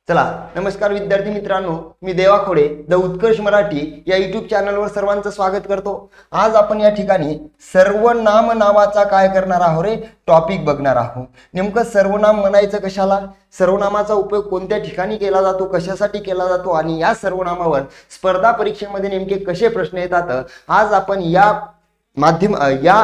चला नमस्कार विद्यार्थी मित्रांनो, मी देवा खोडे द उत्कर्ष मराठी या यूट्यूब चॅनलवर सर्वांचं स्वागत करतो। आज आपण या ठिकाणी सर्वनाम नावाचा काय करणार आहोत रे टॉपिक बघणार आहोत। नेमकं सर्वनाम म्हणायचं कशाला, सर्वनामाचा उपयोग कोणत्या ठिकाणी केला जातो, कशासाठी केला जातो आणि या सर्वनामावर स्पर्धा परीक्षेमध्ये नेमके कसे प्रश्न येतात आज आपण या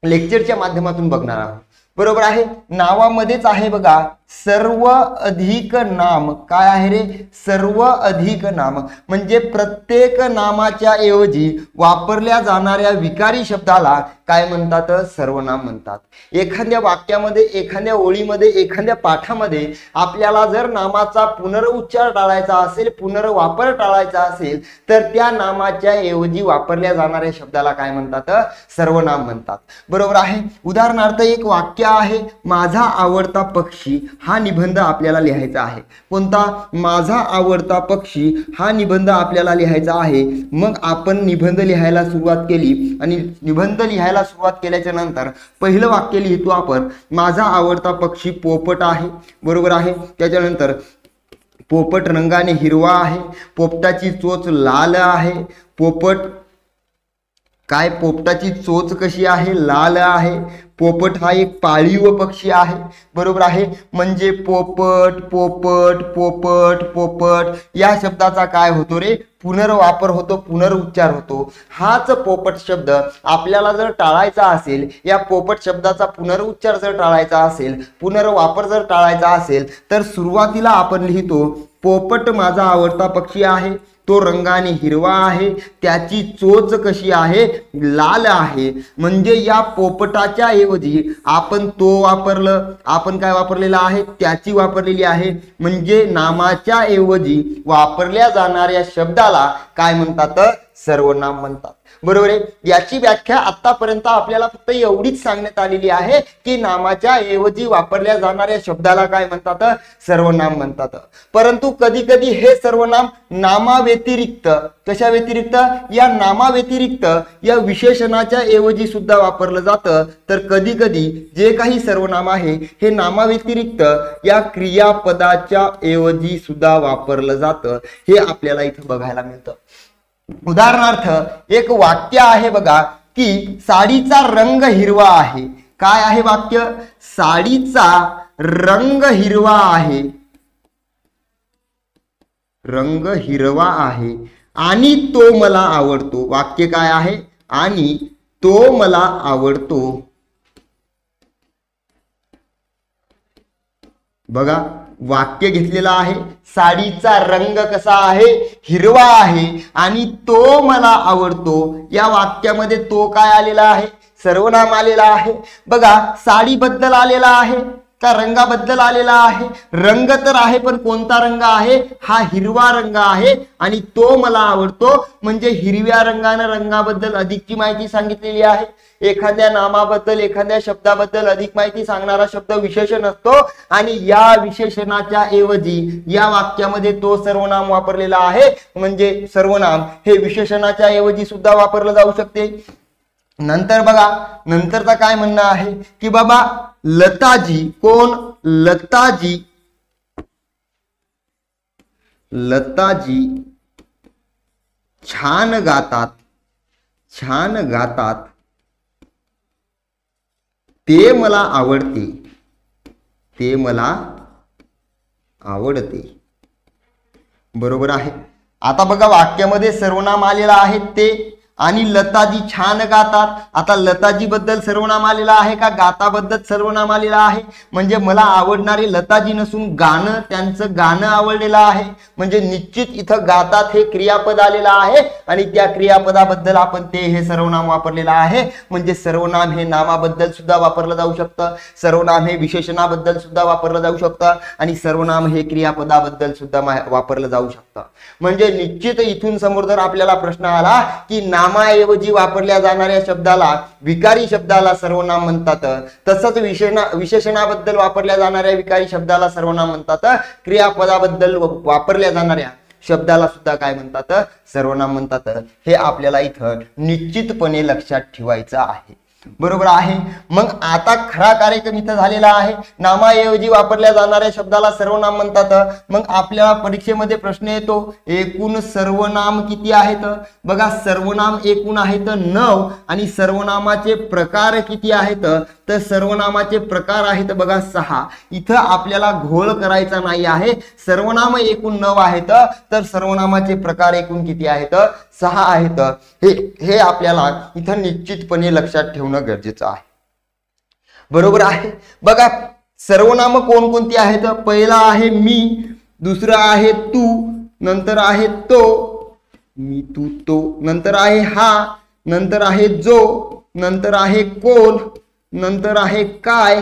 लेक्चरच्या माध्यमातून बघणार आहोत। बरोबर आहे, नावामध्येच आहे बघा सर्व अधिक नाम। काय आहे रे सर्व अधिक नाम, म्हणजे प्रत्येक नामाच्या ऐवजी वापरल्या जाणाऱ्या विकारी शब्दाला काय म्हणतात, सर्वनाम म्हणतात। एखाद्या वाक्यामध्ये, एखाद्या ओळीमध्ये, एखाद्या पाठामध्ये आपल्याला जर नामाचा पुनरुच्चार टाळायचा असेल, पुनर्वापर टाळायचा असेल तर त्या नामाच्या ऐवजी वापरल्या जाणाऱ्या शब्दाला काय म्हणतात, सर्वनाम म्हणतात। बरोबर आहे, उदाहरणार्थ एक वाक्य आहे, माझा आवडता पक्षी हा निबंध आपल्याला लिहायचा आहे। कोणता, माझा आवडता पक्षी हा निबंध आपल्याला लिहायचा आहे। मग आपण निबंध लिहायला सुरुवात केली आणि निबंध लिहायला सुरुवात केल्याच्या नंतर पहिलं वाक्य लिहितो आपण, माझा आवडता पक्षी पोपट आहे। बरोबर आहे, त्याच्यानंतर पोपट रंगाने हिरवा आहे, पोपटाची चोच लाल आहे। पोपटाची चोच कशी आहे, लाल आहे। पोपट हा एक पाळीव पक्षी आहे। बरोबर आहे, म्हणजे पोपट पोपट पोपट पोपट या शब्दाचा काय होतो रे, पुनर्वापर होतो, पुनरुच्चार होतो। हाच पोपट शब्द आपल्याला जर टाळायचा असेल, या पोपट शब्दाचा पुनरुच्चार जर टाळायचा असेल, पुनर्वापर जर टाळायचा असेल तर सुरुवातीला आपण लिहितो, पोपट माझा आवडता पक्षी आहे, तो रंगाने हिरवा आहे, त्याची चोच कशी आहे, लाल आहे। म्हणजे या पोपटाच्या ऐवजी आपण तो वापरलं, आपण काय वापरलेला आहे, त्याची वापरलेली आहे। म्हणजे नामाच्या ऐवजी वापरल्या जाणाऱ्या शब्दाला काय म्हणतात, सर्वनाम म्हणतात। बरोबर आहे, याची व्याख्या आतापर्यंत आपल्याला फक्त एवढीच सांगण्यात आलेली आहे की नामाच्या ऐवजी वापरल्या जाणाऱ्या शब्दाला काय म्हणतात, सर्वनाम म्हणतात। परंतु कधी कधी हे सर्वनाम नामाव्यतिरिक्त, कशा व्यतिरिक्त, या नामाव्यतिरिक्त या विशेषणाच्या ऐवजी सुद्धा वापरलं जातं। तर कधी कधी जे काही सर्वनाम आहे हे नामाव्यतिरिक्त या क्रियापदाच्या ऐवजी सुद्धा वापरलं जातं, हे आपल्याला इथं बघायला मिळतं। उदाहरणार्थ एक वाक्य आहे बघा की साडीचा रंग हिरवा आहे। काय आहे वाक्य, साडीचा रंग हिरवा आहे, रंग हिरवा आहे आणि तो मला आवडतो। वाक्य काय आहे, आणि तो मला आवडतो। बघा वाक्य घेतलेला आहे, साडीचा रंग कसा आहे, हिरवा आहे आणि तो मला आवडतो। या वाक्यामध्ये तो काय आलेला आहे, सर्वनाम आलेला आहे। बघा साडीबद्दल आलेला आहे का रंगाबद्दल आलेला आहे, रंग तर आहे पण कोणता रंग आहे, हा हिरवा रंग आहे आणि तो मला आवडतो। म्हणजे हिरव्या रंगाने रंगाबद्दल अधिकची माहिती सांगितलेली आहे। एखाद्या नामाबद्दल, एखाद्या शब्दाबद्दल अधिक माहिती सांगणारा शब्द विशेषण असतो आणि या विशेषणाच्या ऐवजी या वाक्यामध्ये तो सर्वनाम वापरलेला आहे। म्हणजे सर्वनाम हे विशेषणाच्या ऐवजी सुद्धा वापरलं जाऊ शकते। नंतर बघा, नंतरचा काय म्हणणं आहे की बाबा लताजी, कोण, लताजी, लताजी छान गातात, छान गातात, ते मला आवडते, ते मला आवडते। बरोबर आहे, आता बघा वाक्यामध्ये सर्वनाम आलेला आहे ते, आणि लताजी छान गातात। आता लताजी बद्दल सर्वनाम आलेला आहे का, गाताबद्दल सर्वनाम आलेला आहे। म्हणजे मला आवडणारे लताजी नसून गाणं, त्यांचं गाणं आवडलेलं आहे। म्हणजे निश्चित इथं गातात हे क्रियापद आलेलं आहे आणि त्या क्रियापदाबद्दल आपण ते हे सर्वनाम वापरलेलं आहे। म्हणजे सर्वनाम हे नामाबद्दल सुद्धा वापरलं जाऊ शकतं, सर्वनाम हे विशेषणाबद्दल सुद्धा वापरलं जाऊ शकतं आणि सर्वनाम हे क्रियापदाबद्दल सुद्धा वापरलं जाऊ शकतं। म्हणजे निश्चित इथून समोर जर आपल्याला प्रश्न आला की नामाऐवजी वापरल्या जाणाऱ्या शब्दाला, विकारी शब्दाला सर्वनाम म्हणतात, तसंच विशेषणाबद्दल वापरल्या जाणाऱ्या विकारी शब्दाला सर्वनाम म्हणतात, क्रियापदाबद्दल वापरल्या जाणाऱ्या शब्दाला सुद्धा काय म्हणतात, सर्वनाम म्हणतात। हे आपल्याला इथं निश्चितपणे लक्षात ठेवायचं आहे। बरोबर आहे। मग आता खरा कार्यक्रम इथं झालेला आहे। नामाऐवजी वापरल्या जाणाऱ्या शब्दाला सर्वनाम म्हणतात। मग आपल्या परीक्षेमध्ये प्रश्न येतो एकूण सर्वनाम किती आहेत? बघा सर्वनाम एकूण आहेत 9 आणि सर्वनामाचे प्रकार किती आहेत? तर सर्वनामाचे प्रकार आहेत बघा 6। इथं आपल्याला घोळ करायचा नाही आहे। सर्वनाम एकूण 9 आहेत तर सर्वनामाचे प्रकार एकूण किती आहेत? 6 आहेत। हे आपल्याला इथं निश्चितपणे लक्षात ठेवणं गरजेचं आहे। बरोबर आहे। बघा सर्वनाम कोणकोणती आहेत? पहिला आहे मी, दुसरा आहे तू, नंतर आहे तो, मी तू तो, नंतर आहे हा, नंतर आहे जो, नंतर आहे कोण, नंतर आहे काय,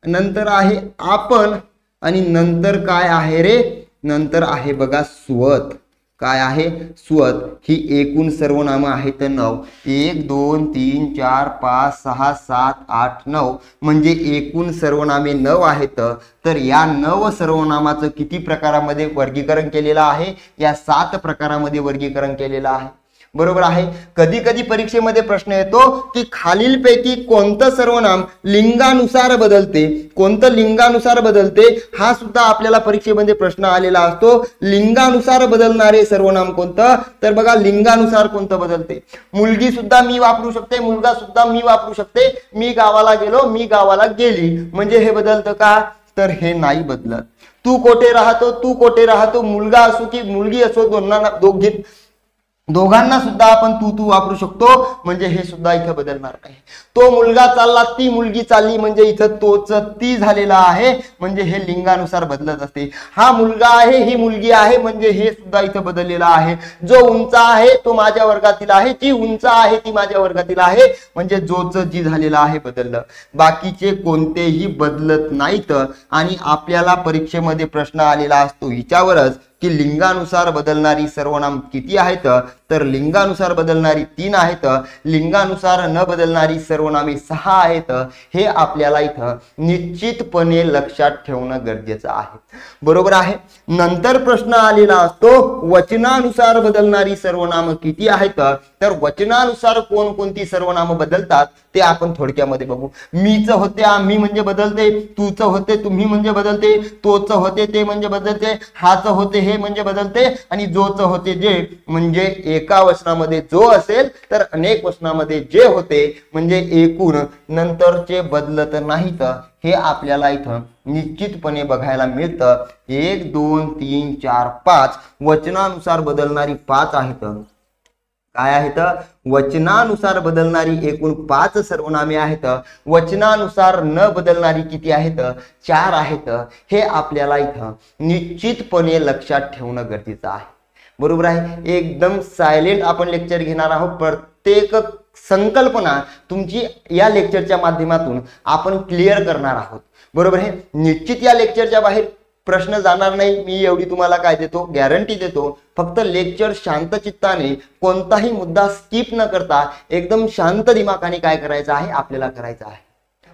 नंतर आहे आपण आणि नंतर काय आहे रे? नंतर आहे बघा स्वत। काय आहे? स्वत। ही एकूण सर्वनाम आहेत 9। 1 2 3 4 5 6 7 8 9 म्हणजे एकूण सर्वनामे 9 आहेत। तर या 9 सर्वनामाचं किती प्रकारामध्ये वर्गीकरण केलेलं आहे? या 7 प्रकारामध्ये वर्गीकरण केलेलं आहे। बरोबर आहे। कधी कधी परीक्षेमध्ये प्रश्न येतो की खालीलपैकी कोणतं सर्वनाम लिंगानुसार बदलते? कोणतं लिंगानुसार बदलते हा सुद्धा आपल्याला परीक्षेमध्ये प्रश्न आलेला असतो। लिंगानुसार बदलणारे सर्वनाम कोणतं? तर बघा लिंगानुसार कोणतं बदलते? मुलगी सुद्धा मी वापरू शकते, मुलगा सुद्धा मी वापरू शकते। मी गावाला गेलो, मी गावाला गेली, म्हणजे हे बदलतं का? तर हे नाही बदलत। तू कोठे राहतो, तू कोठे राहतो, मुलगा असो की मुलगी असो, दोघांना सुद्धा आपण तू तू वापरू शकतो, म्हणजे हे सुद्धा इथं बदलणार नाही। तो मुलगा चालला, ती मुलगी चालली, म्हणजे इथं तोच ती झालेला आहे, म्हणजे हे लिंगानुसार बदलत असते। हा मुलगा आहे, ही मुलगी आहे, म्हणजे हे सुद्धा इथं बदललेला आहे। जो उंच आहे तो माझ्या वर्गातील आहे, जी उंच आहे ती माझ्या वर्गातील आहे, म्हणजे जोच जी झालेलं आहे बदललं। बाकीचे कोणतेही बदलत नाहीत। आणि आपल्याला परीक्षेमध्ये प्रश्न आलेला असतो हिच्यावरच की लिंगानुसार बदलणारी सर्वनाम किती आहेत? तर लिंगानुसार बदलणारी 3 आहेत, लिंगानुसार न बदलणारी सर्वनामे 6 आहेत। हे आपल्याला इथं निश्चितपणे लक्षात ठेवणं गरजेचं आहे। बरोबर आहे। नंतर प्रश्न आलेला असतो वचनानुसार बदलणारी सर्वनाम किती आहेत? तर वचनानुसार कोणकोणती सर्वनाम बदलतात ते आपण थोडक्यामध्ये बघू। मीच होते, आम्ही म्हणजे बदलते, तूच होते, तुम्ही म्हणजे बदलते, तोच होते, ते म्हणजे बदलते, हाच होते, हे म्हणजे बदलते, आणि जोच होते, जे म्हणजे एका वचनामध्ये जो असेल तर अनेक वचनामध्ये जे होते, म्हणजे एकूण नंतरचे बदलत नाहीत। हे आपल्याला इथं निश्चितपणे बघायला मिळतं। 1 2 3 4 5 वचनानुसार बदलणारी 5 आहेत। काय आहेत? वचनानुसार बदलणारी एकूण 5 सर्वनामे आहेत। वचनानुसार न बदलणारी किती आहेत? 4 आहेत। हे आपल्याला इथं निश्चितपणे लक्षात ठेवणं गरजेचं आहे। बरोबर आहे। एकदम सायलेंट आपण लेक्चर घेणार आहोत। प्रत्येक संकल्पना तुमची या लेक्चरच्या माध्यमातून आपण क्लिअर करणार आहोत। बरोबर आहे। निश्चित या लेक्चरच्या बाहेर प्रश्न जाणार नाही, मी एवढी तुम्हाला काय देतो? गॅरंटी देतो। फक्त लेक्चर शांत चित्ताने, कोणताही मुद्दा स्किप न करता एकदम शांत दिमाखाने काय करायचं आहे? आपल्याला करायचं आहे।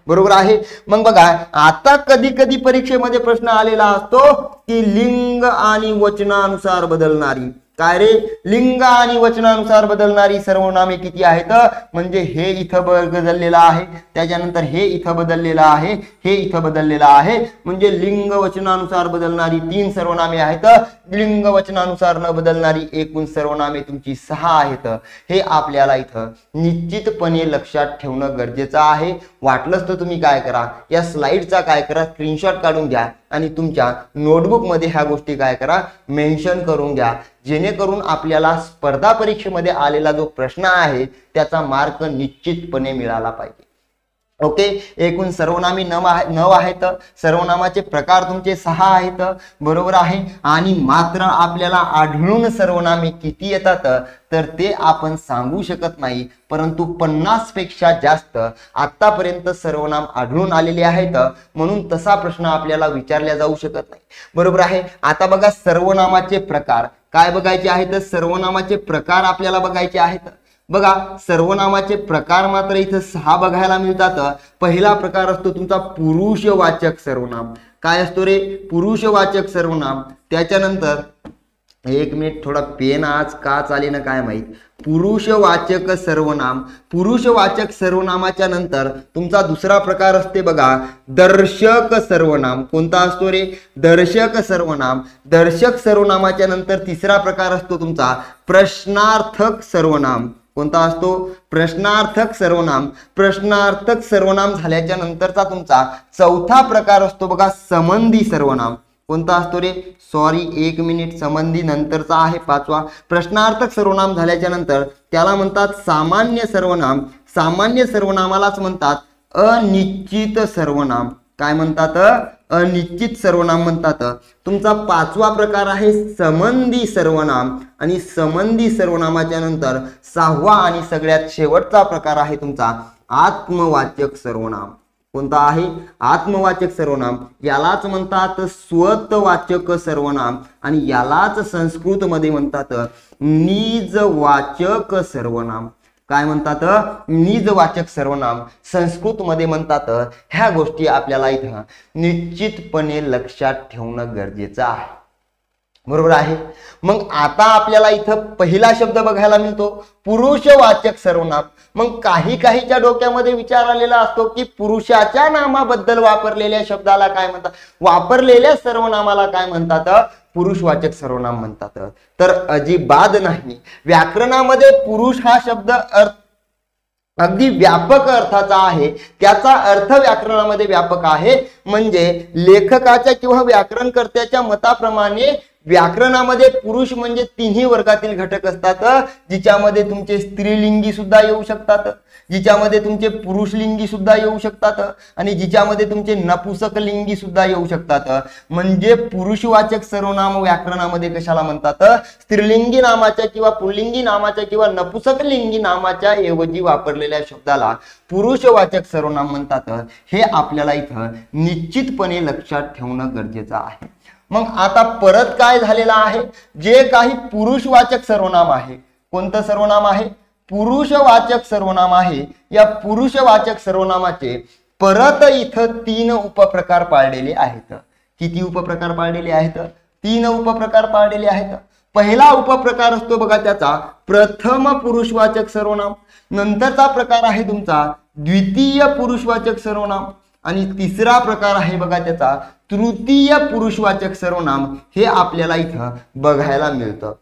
बरोबर आहे। मग बघा आता कधी कधी परीक्षेमध्ये प्रश्न आलेला असतो की लिंग आणि वचनानुसार बदलणारी, काय रे? लिंग आणि वचनानुसार बदलणारी सर्वनामे किती आहेत? म्हणजे हे इथं बदललेलं आहे, त्याच्यानंतर हे इथं बदललेलं आहे, हे इथं बदललेलं आहे, म्हणजे लिंग वचनानुसार बदलणारी 3 सर्वनामे आहेत। लिंग वचनानुसार न बदलणारी एकूण सर्वनामे तुमची 6 आहेत। हे आपल्याला इथं निश्चितपणे लक्षात ठेवणं गरजेचं आहे। वाटलंच तर तुम्ही काय करा, या स्लाइडचा काय करा, स्क्रीनशॉट काढून घ्या आणि तुमच्या नोटबुक मध्ये ह्या गोष्टी काय करा, मेन्शन करून घ्या, जेणेकरून आपल्याला स्पर्धा परीक्षेमध्ये आलेला जो प्रश्न आहे त्याचा मार्क निश्चितपणे मिळाला पाहिजे। ओके। एकूण सर्वनामे 9 आहेत। सर्वनामाचे प्रकार तुमचे 6 आहेत। बरोबर आहे। आणि मात्र आपल्याला आढळून सर्वनामे किती येतात तर ते आपण सांगू शकत नाही, परंतु 50 पेक्षा जास्त आतापर्यंत सर्वनाम आढळून आलेले आहेत, म्हणून तसा प्रश्न आपल्याला विचारला जाऊ शकत नाही। बरोबर आहे। आता बघा सर्वनामाचे प्रकार काय बघायचे आहेत? सर्वनामाचे प्रकार आपल्याला बघायचे आहेत। बघा सर्वनामाचे प्रकार मात्र इथं 6 बघायला मिळतात। पहिला प्रकार असतो तुमचा पुरुषवाचक सर्वनाम। काय असतो रे? पुरुषवाचक सर्वनाम। त्याच्यानंतर एक मिनिट, थोडा पेन आज का चाले ना काय माहित. पुरुषवाचक सर्वनाम. पुरुषवाचक सर्वनामाच्या नंतर तुमचा दुसरा प्रकार असते बघा, दर्शक सर्वनाम. कोणता असतो रे? दर्शक सर्वनाम. दर्शक सर्वनामाच्या नंतर तिसरा प्रकार असतो तुमचा प्रश्नार्थक सर्वनाम. कोणता असतो? प्रश्नार्थक सर्वनाम. प्रश्नार्थक सर्वनाम झाल्याच्या नंतरचा तुमचा चौथा प्रकार असतो बघा, संबंधी सर्वनाम. कोणता असतो रे? सॉरी, एक मिनिट, संबंधी नंतरचा आहे पाचवा. प्रश्नार्थक सर्वनाम झाल्याच्या नंतर त्याला म्हणतात सामान्य सर्वनाम. सामान्य सर्वनामालाच म्हणतात अनिश्चित सर्वनाम. काय म्हणतात? अनिश्चित सर्वनाम म्हणतात. तुमचा पाचवा प्रकार आहे संबंधी सर्वनाम. आणि संबंधी सर्वनामाच्या नंतर सहावा आणि सगळ्यात शेवटचा प्रकार आहे तुमचा आत्मवाचक सर्वनाम. कोणता आहे? आत्मवाचक सर्वनाम. यालाच म्हणतात स्वतवाचक सर्वनाम आणि यालाच संस्कृत मध्ये म्हणतात निजवाचक सर्वनाम. काय म्हणतात? निजवाचक सर्वनाम. संस्कृत मध्ये म्हणतात. ह्या गोष्टी आपल्याला इथं निश्चितपणे लक्षात ठेवणं गरजेचं आहे. बरोबर आहे. मग आता आपल्याला इथं पहिला शब्द बघायला मिळतो पुरुषवाचक सर्वनाम. मग काहीच्या डोक्यामध्ये विचार आलेला असतो की पुरुषाच्या नामाबद्दल वापरलेल्या शब्दाला काय म्हणतात? वापरलेल्या सर्वनामाला काय म्हणतात? पुरुषवाचक सर्वनाम म्हणतात. तर अजिबात नाही. व्याकरणामध्ये पुरुष हा शब्द अगदी व्यापक अर्थाचा आहे. त्याचा अर्थ व्याकरणामध्ये व्यापक आहे. म्हणजे लेखकाच्या किंवा व्याकरणकर्त्याच्या मताप्रमाणे व्याकरणामध्ये पुरुष म्हणजे तिन्ही वर्गातील घटक असतात. जिच्यामध्ये तुमचे स्त्रीलिंगी सुद्धा येऊ शकतात, जिच्यामध्ये तुमचे पुरुषलिंगी सुद्धा येऊ शकतात आणि जिच्यामध्ये तुमचे नपुसकलिंगी सुद्धा येऊ शकतात. म्हणजे पुरुषवाचक सर्वनाम व्याकरणामध्ये कशाला म्हणतात? स्त्रीलिंगी नामाच्या किंवा पुल्लिंगी नामाच्या किंवा नपुसकलिंगी नामाच्या ऐवजी वापरलेल्या शब्दाला पुरुषवाचक सर्वनाम म्हणतात. हे आपल्याला इथं निश्चितपणे लक्षात ठेवणं गरजेचं आहे. मग आता परत काय झालेलं आहे? जे काही पुरुषवाचक सर्वनाम आहे, कोणतं सर्वनाम आहे? पुरुषवाचक सर्वनाम आहे. या पुरुषवाचक सर्वनामाचे परत इथं 3 उपप्रकार पाळलेले आहेत. किती उपप्रकार पाळलेले आहेत? 3 उपप्रकार पाळलेले आहेत. पहिला उपप्रकार असतो बघा त्याचा प्रथम पुरुषवाचक सर्वनाम. नंतरचा प्रकार आहे तुमचा द्वितीय पुरुषवाचक सर्वनाम आणि तिसरा प्रकार आहे बघा त्याचा तृतीय पुरुषवाचक सर्वनाम. हे आपल्याला इथं बघायला मिळतं.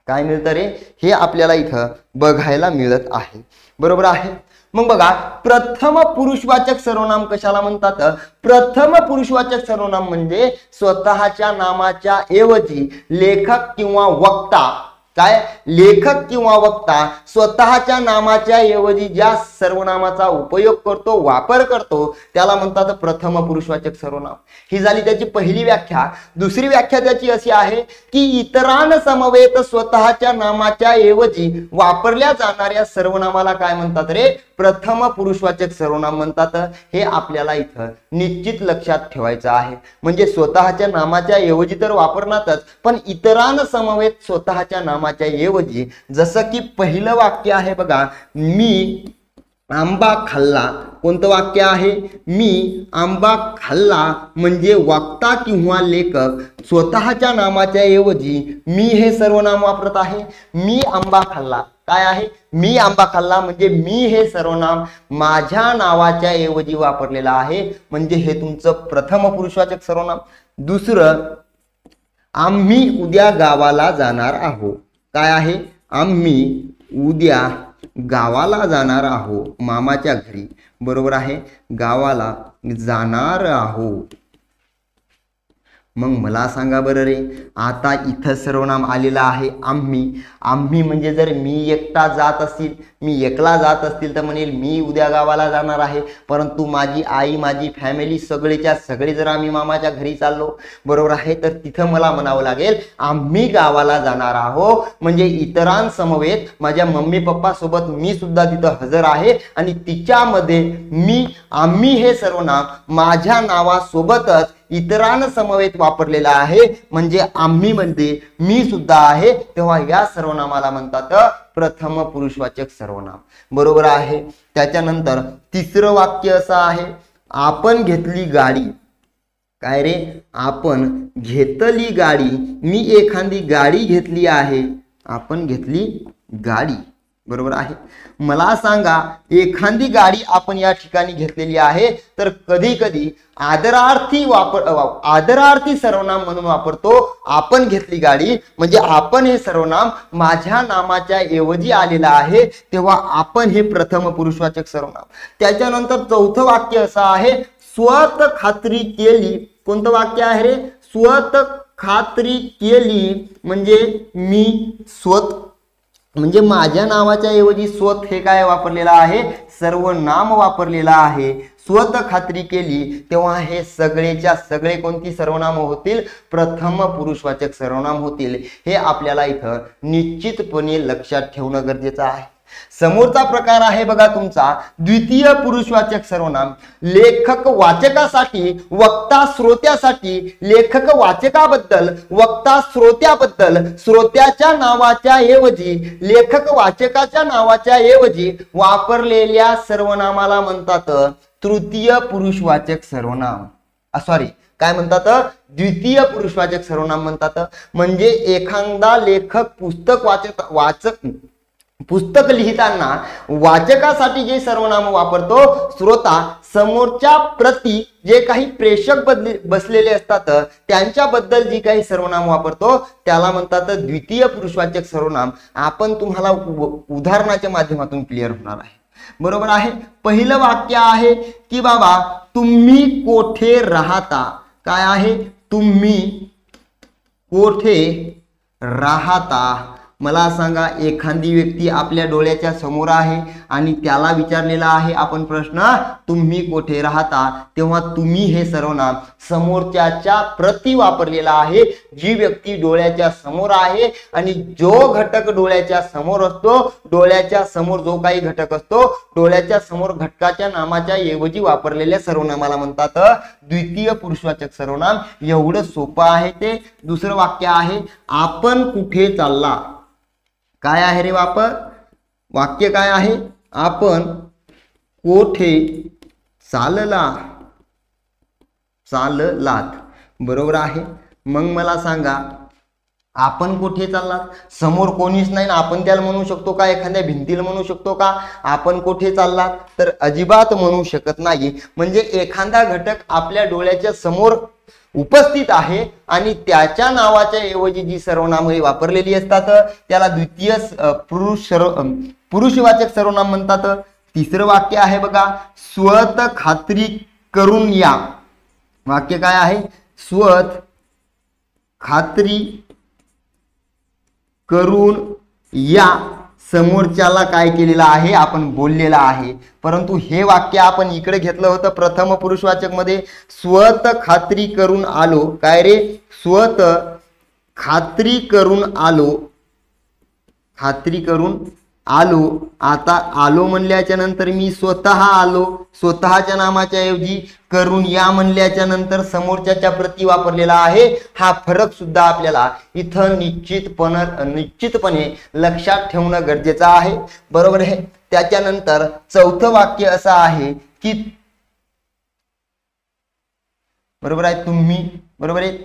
काय मिळतं रे? हे आपल्याला इथं बघायला मिळत आहे. बरोबर आहे. मग बघा, प्रथम पुरुषवाचक सर्वनाम कशाला म्हणतात? प्रथम पुरुषवाचक सर्वनाम म्हणजे स्वतःच्या नामाच्या ऐवजी लेखक किंवा वक्ता, काय लेखक किंवा वक्ता स्वतःच्या नामाच्या ऐवजी ज्या सर्वनामाचा उपयोग करतो, वापर करतो, त्याला म्हणतात प्रथम पुरुषवाचक सर्वनाम. ही झाली त्याची पहिली व्याख्या. दुसरी व्याख्या त्याची अशी आहे की इतरांसमवेत स्वतःच्या नामाच्या ऐवजी वापरल्या जाणाऱ्या सर्वनामाला काय म्हणतात रे? प्रथम पुरुषवाचक सर्वनाम म्हणतात. हे आपल्याला इथं निश्चित लक्षात ठेवायचं आहे. म्हणजे स्वतःच्या नामाच्या ऐवजी तर वापरणारच, पण इतरांसमवेत स्वतःच्या नामाच्या ऐवजी, जसं की पहिलं वाक्य आहे बघा, मी आंबा खाल्ला. कोणतं वाक्य आहे? मी आंबा खाल्ला. म्हणजे वक्ता किंवा लेखक स्वतःच्या नामाच्या ऐवजी मी हे सर्वनाम वापरत आहे. मी आंबा खाल्ला. काय आहे? मी आंबा खाल्ला. म्हणजे मी हे सर्वनाम माझ्या नावाच्या ऐवजी वापरलेलं आहे. म्हणजे हे तुमचं प्रथम पुरुषवाचक सर्वनाम. दुसरं, आम्ही उद्या गावाला जाणार आहोत. काय आहे? आम्ही उद्या गावाला जाणार आहोत, मामाच्या घरी. बरोबर आहे. गावाला जाणार आहोत. मग मला सांगा बरं रे, आता इथं सर्वनाम आलेलं आहे आम्ही. आम्ही म्हणजे जर मी एकटा जात असतील, मी एकला जात असतील तर म्हणेल मी उद्या गावाला जाणार आहे. परंतु माझी आई, माझी फॅमिली सगळेच्या सगळे जर आम्ही मामाच्या घरी चाललो, बरोबर आहे, तर तिथं मला म्हणावं लागेल आम्ही गावाला जाणार आहोत. म्हणजे इतरांसमवेत माझ्या मम्मी पप्पा सोबत मी सुद्धा तिथं हजर आहे आणि तिच्यामध्ये मी, आम्ही हे सर्वनाम माझ्या नावासोबतच इतरांसमवेत वापरलेला आहे. म्हणजे आम्ही मध्ये मी सुद्धा आहे. तेव्हा या सर्वनामाला म्हणतात प्रथम पुरुषवाचक सर्वनाम. बरोबर आहे. त्याच्यानंतर तिसरं वाक्य असं आहे, आपण घेतली गाडी. काय रे, आपण घेतली गाडी, मी एखादी गाडी घेतली आहे, आपण घेतली गाडी, बरोबर आहे. मला सांगा एखादी गाडी आपण या ठिकाणी घेतलेली आहे, तर कधी कधी आदरार्थी सर्वनाम म्हणून वापरतो. आपण घेतली गाडी म्हणजे आपण हे सर्वनाम माझ्या नामाच्या ऐवजी आलेलं आहे, तेव्हा आपण हे प्रथम पुरुषवाचक सर्वनाम. त्याच्यानंतर चौथं वाक्य असं आहे, स्वत खात्री केली. कोणतं वाक्य आहे रे, स्वत खात्री केली म्हणजे मी स्वत म्हणजे माझ्या नावाच्या ऐवजी स्वत हे काय वापरलेलं आहे, सर्वनाम वापरलेलं आहे. स्वत खात्री केली तेव्हा हे सगळेच्या सगळे कोणती सर्वनाम होतील, प्रथम पुरुषवाचक सर्वनाम होतील. हे आपल्याला इथं निश्चितपणे लक्षात ठेवणं गरजेचं आहे. समोरचा प्रकार आहे बघा तुमचा द्वितीय पुरुषवाचक सर्वनाम. लेखक वाचकासाठी, वक्ता श्रोत्यासाठी, लेखक वाचकाबद्दल, वक्ता श्रोत्याबद्दल, श्रोत्याच्या नावाच्या ऐवजी, लेखक वाचकाच्या नावाच्या ऐवजी वापरलेल्या सर्वनामाला म्हणतात तृतीय पुरुषवाचक सर्वनाम. सॉरी, काय म्हणतात, द्वितीय पुरुषवाचक सर्वनाम म्हणतात. म्हणजे एखादा लेखक पुस्तक लिहिताना वाचकासाठी जे सर्वनाम वापरतो, श्रोता समोरच्या प्रती जे काही प्रेक्षक बसलेले असतात त्यांच्याबद्दल जी काही सर्वनाम वापरतो त्याला म्हणतात द्वितीय पुरुषवाचक सर्वनाम. आपण तुम्हाला उदाहरणाच्या माध्यमातून क्लिअर होणार आहे, बरोबर आहे. पहिलं वाक्य आहे की बाबा तुम्ही कोठे राहता. काय आहे, तुम्ही कोठे राहता. मला सांगा एखादी व्यक्ती आपल्या डोळ्याच्या समोर आहे आणि त्याला विचारलेला आहे आपण प्रश्न, तुम्ही कोठे राहता, तेव्हा तुम्ही हे सर्वनाम समोरच्याच्या प्रती वापरलेला आहे. जी व्यक्ती डोळ्याच्या समोर आहे आणि जो घटक डोळ्याच्या समोर असतो, डोळ्याच्या समोर जो काही घटक असतो, डोळ्याच्या समोर घटकाच्या नामाच्या ऐवजी वापरलेल्या सर्वनामाला म्हणतात द्वितीय पुरुषवाचक सर्वनाम. एवढं सोपं आहे ते. दुसरं वाक्य आहे, आपण कुठे चालला. काय आहे रे वाक्य काय आहे, आपण कोठे चाललात, बरोबर आहे. मग मला सांगा आपण कुठे चाललात, समोर कोणीच नाही ना आपण त्याला म्हणू शकतो का, एखाद्या भिंतीला म्हणू शकतो का आपण कुठे चाललात, तर अजिबात म्हणू शकत नाही. म्हणजे एखादा घटक आपल्या डोळ्याच्या समोर उपस्थित आहे आणि त्याच्या नावाच्या ऐवजी जी सर्वनामे वापरलेली असतात त्याला द्वितीय पुरुषवाचक सर्वनाम म्हणतात. तिसरं वाक्य आहे बघा, स्वत खात्री करून या. वाक्य काय आहे, स्वत खात्री करून या. समोरच्याला काय केलेलं आहे, आपण बोललेला आहे. परंतु हे वाक्य आपण इकडे घेतलं होतं प्रथम पुरुषवाचक मध्ये, स्वत खात्री करून आलो. काय रे, स्वत खात्री करून आलो, खात्री करून आलो. आता आलो म्हणल्याच्या नंतर मी स्वतः आलो, स्वतःच्या नामाच्या ऐवजी करून या म्हणल्याच्या नंतर समोरच्याच्या प्रती वापरलेला आहे. हा फरक सुद्धा आपल्याला इथं निश्चितपणे लक्षात ठेवणं गरजेचं आहे, बरोबर आहे. त्याच्यानंतर चौथं वाक्य असं आहे की, बरोबर आहे, तुम्ही, बरोबर आहे.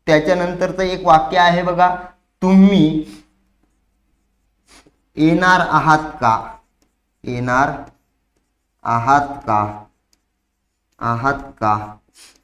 त्याच्यानंतरचं एक वाक्य आहे बघा, तुम्ही येणार आहात का, येणार आहात का.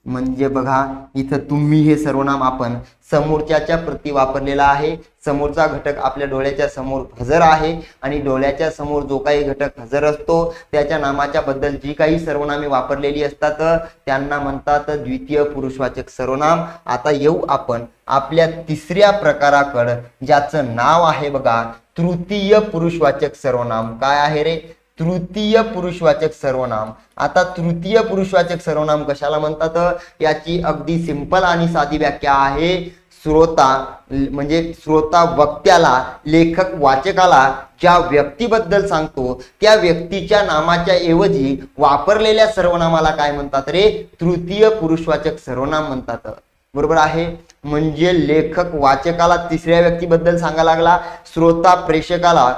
म्हणजे बघा इथं तुम्ही हे सर्वनाम आपण समोरच्याच्या प्रती वापरलेला आहे. समोरचा घटक आपल्या डोळ्याच्या समोर हजर आहे आणि डोळ्याच्या समोर जो काही घटक हजर असतो त्याच्या नामाच्या बद्दल जी काही सर्वनामे वापरलेली असतात त्यांना म्हणतात द्वितीय पुरुषवाचक सर्वनाम. आता येऊ आपण आपल्या तिसऱ्या प्रकाराकडे, ज्याचं नाव आहे बघा तृतीय पुरुषवाचक सर्वनाम. काय आहे रे, तृतीय पुरुषवाचक सर्वनाम. आता तृतीय पुरुषवाचक सर्वनाम कशाला म्हणतात, याची अगदी सिंपल आणि साधी व्याख्या आहे. श्रोता म्हणजे श्रोता वक्त्याला, लेखक वाचकाला ज्या व्यक्तीबद्दल सांगतो त्या व्यक्तीच्या नामाच्या ऐवजी वापरलेल्या सर्वनामाला काय म्हणतात रे, तृतीय पुरुषवाचक सर्वनाम म्हणतात, बरोबर आहे. म्हणजे लेखक वाचकाला तिसऱ्या व्यक्तीबद्दल सांगायला लागला, श्रोता प्रेक्षकाला,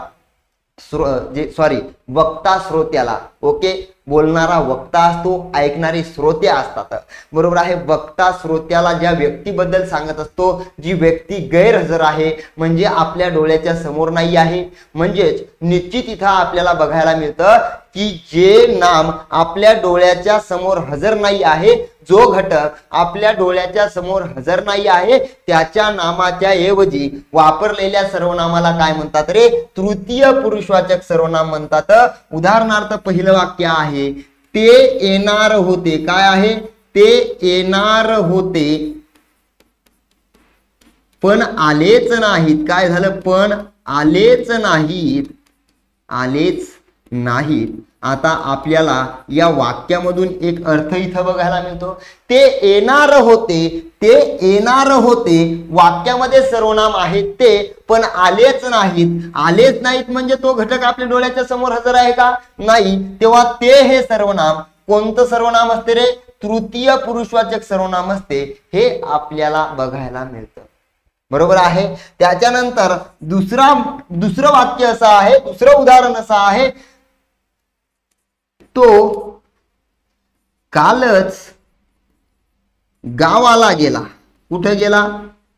वक्ता श्रोत्याला, ओके. बोलणारा वक्ता असतो, ऐकणारे श्रोते असतात, बरोबर आहे. वक्ता श्रोत्याला ज्या व्यक्तीबद्दल सांगत असतो, जी व्यक्ती गैरहजर आहे म्हणजे आपल्या डोळ्याच्या समोर नाही आहे, म्हणजेच निश्चित इथं आपल्याला बघायला मिळतं की जे नाम आपल्या डोळ्याच्या समोर हजर नाही आहे, जो घटक आपल्या डोळ्याच्या समोर हजर नाही आहे, त्याच्या नामाच्या ऐवजी वापरलेल्या सर्वनामाला काय म्हणतात रे? तृतीय पुरुषवाचक सर्वनाम म्हणतात. उदाहरणार्थ पहिलं वाक्य आहे, ते येणार होते. काय आहे? ते येणार होते पण आलेच नाहीत. काय झालं? पण आलेच नाहीत, आलेच नाहीत. आता आपल्याला या वाक्यामधून एक अर्थ इथं बघायला मिळतो. ते येणार होते, ते येणार होते वाक्यामध्ये सर्वनाम आहे ते, पण आलेच नाहीत. आलेच नाहीत म्हणजे तो घटक आपल्या डोळ्याच्या समोर हजर आहे का? नाही. तेव्हा ते हे सर्वनाम कोणतं सर्वनाम असते रे? तृतीय पुरुषवाचक सर्वनाम असते. हे आपल्याला बघायला मिळतं, बरोबर आहे. त्याच्यानंतर दुसरं वाक्य असं आहे, दुसरं उदाहरण असं आहे, तो कालच गावाला गेला. कुठे गेला?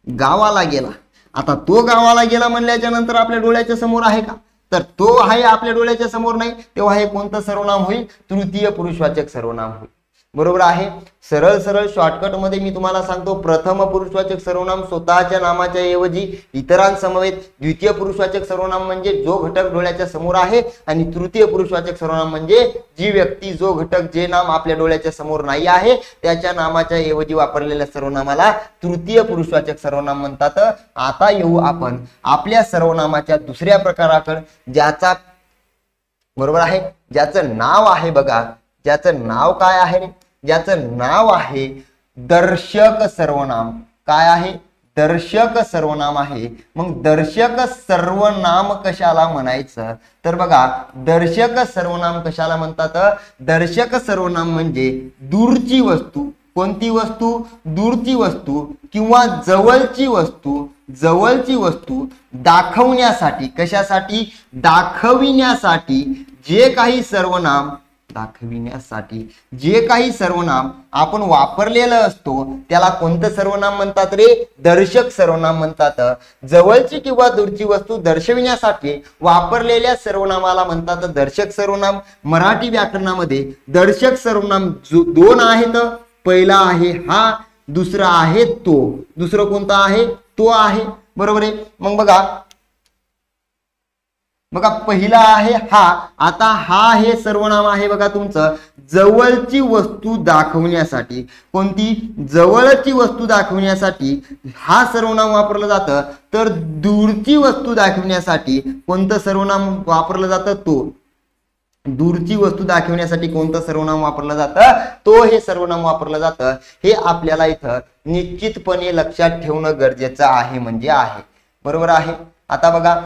गावाला गेला. आता तो गावाला गेला म्हणल्याच्या नंतर आपल्या डोळ्याच्या समोर आहे का? तर तो आहे आपल्या डोळ्याच्या समोर नाही. तेव्हा हे कोणतं सर्वनाम होईल? तृतीय पुरुषवाचक सर्वनाम होईल, बरोबर आहे. सरळ सरळ शॉर्टकट मध्ये मी तुम्हाला सांगतो, प्रथम पुरुषवाचक सर्वनाम स्वतःच्या नामाच्या ऐवजी इतरांसमवेत, द्वितीय पुरुषवाचक सर्वनाम म्हणजे जो घटक डोळ्याच्या समोर आहे, आणि तृतीय पुरुषवाचक सर्वनाम म्हणजे जी व्यक्ती, जो घटक, जे नाम आपल्या डोळ्याच्या समोर नाही आहे त्याच्या नामाच्या ऐवजी वापरलेल्या सर्वनामाला तृतीय पुरुषवाचक सर्वनाम म्हणतात. आता येऊ आपण आपल्या सर्वनामाच्या दुसऱ्या प्रकाराकडे, ज्याचा, बरोबर आहे, ज्याचं नाव आहे बघा, ज्याचं नाव काय आहे? ज्याचं नाव आहे दर्शक सर्वनाम. काय आहे? दर्शक सर्वनाम आहे. मग दर्शक सर्वनाम कशाला म्हणायचं? तर बघा, दर्शक सर्वनाम कशाला म्हणतात? दर्शक सर्वनाम म्हणजे दूरची वस्तू. कोणती वस्तू? दूरची वस्तू किंवा जवळची वस्तू. जवळची वस्तू दाखवण्यासाठी, कशासाठी? दाखविण्यासाठी जे काही सर्वनाम, दाखविण्यासाठी जे काही सर्वनाम आपण वापरलेलं असतो त्याला कोणतं सर्वनाम म्हणतात रे? दर्शक सर्वनाम म्हणतात. जवळची किंवा दूरची वस्तू दर्शविण्यासाठी वापरलेल्या सर्वनामाला म्हणतात दर्शक सर्वनाम. मराठी व्याकरणामध्ये दर्शक सर्वनाम दोन आहेत. पहिला आहे हा, दुसरा आहे तो. दुसरं कोणतं आहे? तो आहे, बरोबर आहे. मग बघा, पहिला आहे हा. आता हा हे सर्वनाम आहे बघा तुमचं जवळची वस्तू दाखवण्यासाठी. कोणती? जवळची वस्तू दाखवण्यासाठी हा सर्वनाम वापरलं जातं. तर दूरची वस्तू दाखवण्यासाठी कोणतं सर्वनाम वापरलं जातं? तो. दूरची वस्तू दाखवण्यासाठी कोणतं सर्वनाम वापरलं जातं? तो हे सर्वनाम वापरलं जातं. हे आपल्याला इथं निश्चितपणे लक्षात ठेवणं गरजेचं आहे, म्हणजे आहे, बरोबर आहे. आता बघा,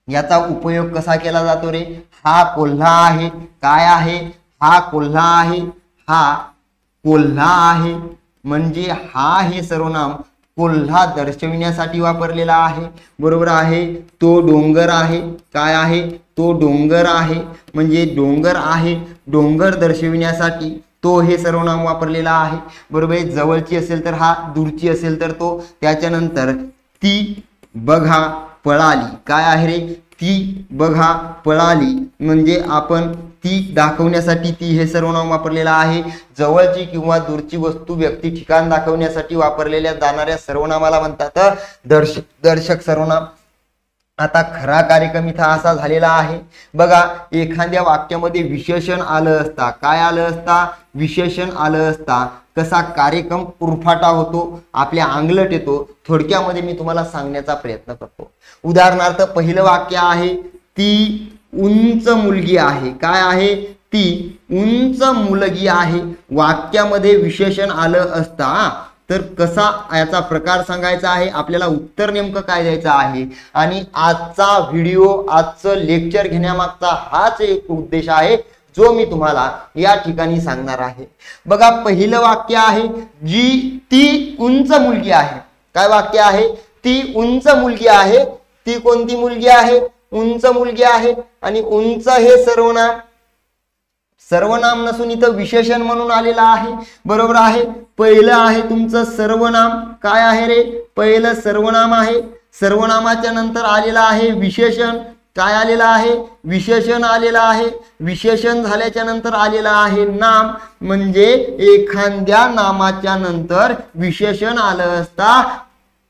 याचा उपयोग कसा केला जातो रे? हा कोल्हा आहे. काय आहे? हा कोल्हा आहे. हा कोल्हा आहे म्हणजे हा हे सर्वनाम कोल्हा दर्शविण्यासाठी वापरलेला आहे, बरोबर आहे. तो डोंगर आहे. काय आहे? तो डोंगर आहे म्हणजे डोंगर आहे, डोंगर दर्शविण्यासाठी तो हे सर्वनाम वापरलेला आहे, बरोबर आहे. जवळची असेल तर हा, दूरची असेल तर तो. त्याच्यानंतर ती बघा पळाली. काय आहे रे? ती बघा पळाली म्हणजे आपण ती दाखवण्यासाठी ती हे सर्वनाम वापरलेलं आहे. जवळची किंवा दूरची वस्तू, व्यक्ती, ठिकाण दाखवण्यासाठी वापरलेल्या जाणाऱ्या सर्वनामाला म्हणतात दर्शक सर्वनाम. आता खरा कार्यक्रम इथं असा झालेला आहे बघा, एखाद्या वाक्यामध्ये विशेषण आलं असता, काय आलं असता? विशेषण आलं असता कसा कार्यक्रम उरफाटा होतो, आपल्या अंगलट येतो. थोडक्यामध्ये मी तुम्हाला सांगण्याचा प्रयत्न करतो. उदाहरणार्थ पहिलं वाक्य आहे ती उंच मुलगी आहे. काय आहे? ती उंच मुलगी आहे. वाक्यामध्ये विशेषण आलं असता तर कसा याचा प्रकार सांगायचा आहे, आपल्याला उत्तर नेमकं काय द्यायचं आहे. आणि आजचा व्हिडिओ, आजचं लेक्चर घेण्यामागचा हाच एक उद्देश आहे जो मी तुम्हाला या ठिकाणी सांगणार आहे. बघा, पहिलं वाक्य आहे ती उंच मुलगी आहे. काय वाक्य आहे? ती उंच मुलगी आहे. ती कोणती मुलगी आहे? उंच मुलगी आहे. आणि उंच हे सर्वनाम, सर्वनाम नसून इथं विशेषण म्हणून आलेलं आहे, बरोबर आहे। पहिलं आहे तुमचं सर्वनाम, काय आहे रे, पहिलं सर्वनाम आहे, सर्वनामाच्या नंतर आलेलं आहे विशेषण, काय आलेलं आहे, विशेषण आलेलं आहे, विशेषण झाल्याच्या नंतर आलेलं आहे नाम, म्हणजे एखाद्या नामाच्या नंतर विशेषण आलं असता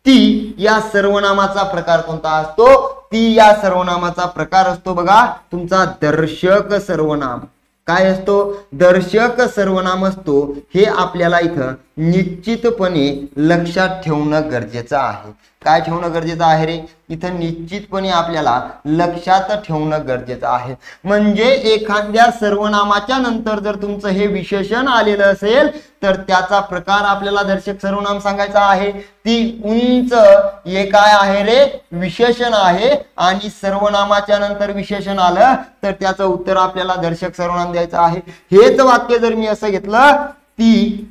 ती या सर्वनामाचा प्रकार कोणता असतो, ती या सर्वनामाचा प्रकार असतो बघा तुमचा दर्शक सर्वनाम। काय असतो, दर्शक सर्वनाम असतो। हे आपल्याला इथं निश्चितपणे लक्षात ठेवणं गरजेचं आहे। काय ठेवणं गरजेचं आहे रे, इथं निश्चितपणे आपल्याला लक्षात ठेवणं गरजेचं आहे। म्हणजे एखाद्या सर्वनामाच्या नंतर जर तुमचं हे विशेषण आलेलं असेल तर त्याचा प्रकार आपल्याला दर्शक सर्वनाम सांगायचा आहे। ती उंच हे काय आहे रे, विशेषण आहे, आणि सर्वनामाच्या नंतर विशेषण आलं तर त्याचं उत्तर आपल्याला दर्शक सर्वनाम द्यायचं आहे। हेच वाक्य जर मी असं घेतलं, ती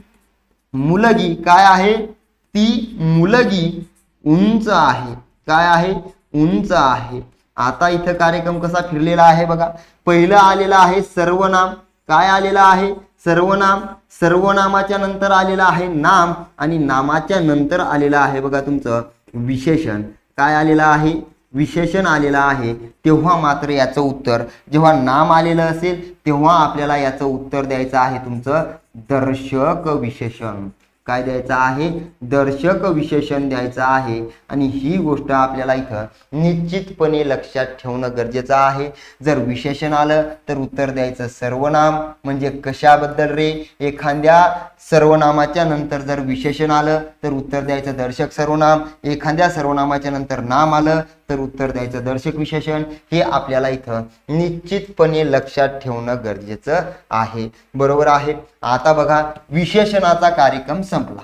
मुलगी काय आहे, ती मुलगी उंच आहे, काय आहे, उंच आहे। आता इथं कार्यक्रम कसा फिरलेला आहे बघा, पहिलं आलेला आहे सर्वनाम, काय आलेलं आहे, सर्वनाम, सर्वनामाच्या नंतर आलेला आहे नाम, आणि नामाच्या नंतर आलेला आहे बघा तुमचं विशेषण, काय आलेलं आहे, विशेषण आलेलं आहे। तेव्हा मात्र याचं उत्तर, जेव्हा नाम आलेलं असेल तेव्हा आपल्याला याचं उत्तर द्यायचं आहे तुमचं दर्शक विशेषण। काय द्यायचं आहे, दर्शक विशेषण द्यायचं आहे। आणि ही गोष्ट आपल्याला इथं निश्चितपणे लक्षात ठेवणं गरजेचं आहे। जर विशेषण आलं तर उत्तर द्यायचं सर्वनाम, म्हणजे कशाबद्दल रे, एखाद्या सर्वनामाच्या नंतर जर विशेषण आलं तर उत्तर द्यायचं दर्शक सर्वनाम, एखाद्या सर्वनामाच्या नंतर नाम आलं तर उत्तर द्यायचं दर्शक विशेषण। हे आपल्याला इथं निश्चितपणे लक्षात ठेवणं गरजेचं आहे, बरोबर आहे। आता बघा विशेषणाचा कार्यक्रम संपला,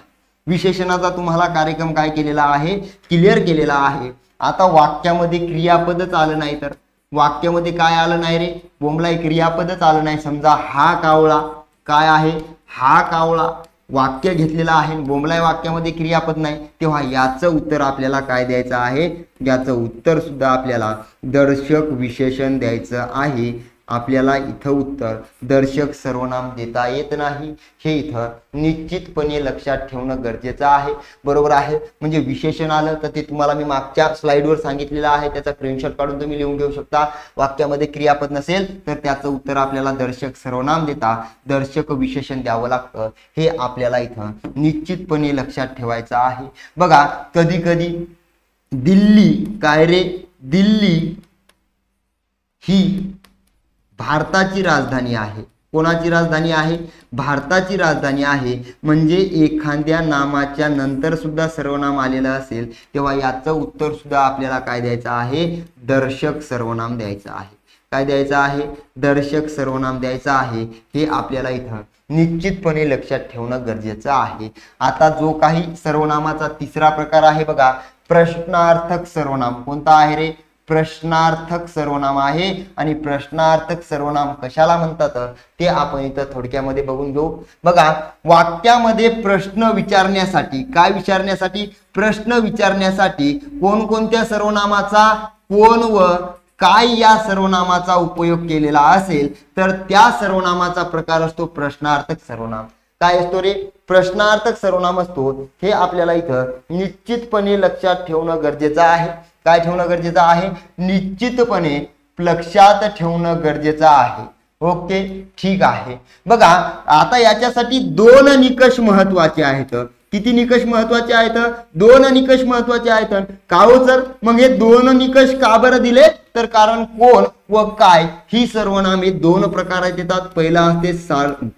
विशेषणाचा तुम्हाला कार्यक्रम काय केलेला आहे, क्लिअर केलेला आहे। आता वाक्यामध्ये क्रियापदच आलं नाही तर, वाक्यामध्ये काय आलं नाही रे, बोंबलाय क्रियापदच आलं नाही। समजा हा कावळा, काय आहे, हा कावळा वाक्य घेतलेला आहे, बोंबलाय वाक्यामध्ये क्रियापद नाही, तेव्हा याचं उत्तर आपल्याला काय द्यायचं आहे, याचं उत्तर सुद्धा आपल्याला दर्शक विशेषण द्यायचं आहे। आपल्याला इथं उत्तर दर्शक सर्वनाम देता येत नाही, हे इथं निश्चितपणे लक्षात ठेवणं गरजेचं आहे, बरोबर आहे। म्हणजे विशेषण आलं तर ते तुम्हाला मी मागच्या स्लाइडवर सांगितलेलं आहे, त्याचा स्क्रीनशॉट काढून तुम्ही लिहून घेऊ शकता। वाक्यामध्ये क्रियापद नसेल तर त्याचं उत्तर आपल्याला दर्शक सर्वनाम देता दर्शक विशेषण द्यावं लागतं, हे आपल्याला इथं निश्चितपणे लक्षात ठेवायचं आहे। बघा कधी कधी दिल्ली, काय रे, दिल्ली ही भारताची राजधानी आहे, कोणाची राजधानी आहे, भारताची राजधानी आहे। म्हणजे एखाद्या नामाच्या नंतर सुद्धा सर्वनाम आलेलं असेल तेव्हा याचं उत्तर सुद्धा आपल्याला काय द्यायचं आहे, दर्शक सर्वनाम द्यायचं आहे। काय द्यायचं आहे, दर्शक सर्वनाम द्यायचं आहे। हे आपल्याला इथं निश्चितपणे लक्षात ठेवणं गरजेचं आहे। आता जो काही सर्वनामाचा तिसरा प्रकार आहे बघा, प्रश्नार्थक सर्वनाम, कोणता आहे रे, प्रश्नार्थक सर्वनाम आहे। आणि प्रश्नार्थक सर्वनाम कशाला म्हणतात ते आपण इथं थोडक्यामध्ये बघून घेऊ। बघा वाक्यामध्ये प्रश्न विचारण्यासाठी, काय विचारण्यासाठी, प्रश्न विचारण्यासाठी कोणकोणत्या सर्वनामाचा, कोण व काय या सर्वनामाचा उपयोग केलेला असेल तर त्या सर्वनामाचा प्रकार असतो प्रश्नार्थक सर्वनाम। काय असतो रे, प्रश्नार्थक सर्वनाम असतो। हे आपल्याला इथं निश्चितपणे लक्षात ठेवणं गरजेचं आहे। काय ठेवणं गरजेचं आहे, निश्चितपणे लक्षात ठेवणं गरजेचं आहे। ओके, ठीक आहे। बघा आता याच्यासाठी दोन निकष महत्वाचे आहेत। किती निकष महत्वाचे आहेत, दोन निकष महत्वाचे आहेत। का हो सर, मग हे दोन निकष का बरं दिले, तर कारण कोण व काय ही सर्वनामे दोन प्रकारात येतात। पहिला असते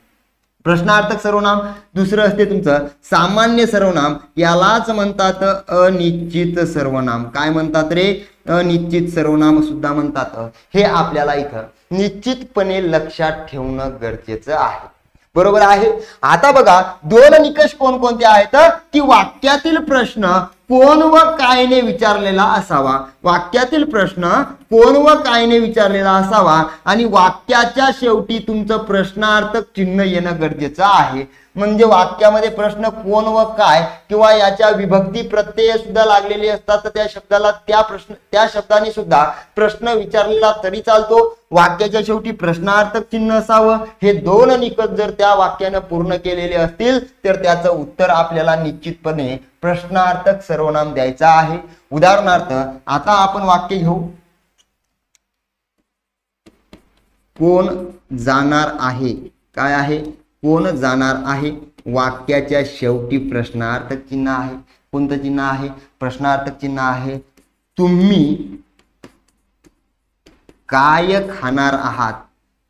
प्रश्नार्थक सर्वनाम, दुसरं असते तुमचं सामान्य सर्वनाम, यालाच म्हणतात अनिश्चित सर्वनाम। काय म्हणतात रे, अनिश्चित सर्वनाम सुद्धा म्हणतात। हे आपल्याला इथं निश्चितपणे लक्षात ठेवणं गरजेचं आहे, बरोबर आहे। आता बघा दोन निकष कोणकोणते आहेत की वाक्यातील प्रश्न कोण व कायने विचारलेला असावा, वाक्यातील प्रश्न कोण व कायने विचारलेला असावा आणि वाक्याच्या शेवटी तुमचं प्रश्नार्थक चिन्ह येणं गरजेचं आहे. म्हणजे वाक्यामध्ये प्रश्न कोण व काय किंवा याच्या विभक्ती प्रत्यय सुद्धा लागलेले असतात तर त्या शब्दाला त्या शब्दाने सुद्धा प्रश्न विचारलेला तरी चालतो. वाक्याच्या शेवटी प्रश्नार्थक चिन्ह असावं. हे दोन निकष जर त्या वाक्यानं पूर्ण केलेले असतील तर त्याचं उत्तर आपल्याला निश्चितपणे प्रश्नार्थक सर्वनाम द्यायचं आहे. उदाहरणार्थ आता आपण वाक्य घेऊ. कोण जाणार आहे. काय आहे? कोण जाणार आहे. वाक्याच्या शेवटी प्रश्नार्थक चिन्ह आहे. कोणतं चिन्ह आहे? प्रश्नार्थक चिन्ह आहे. तुम्ही काय खाणार आहात.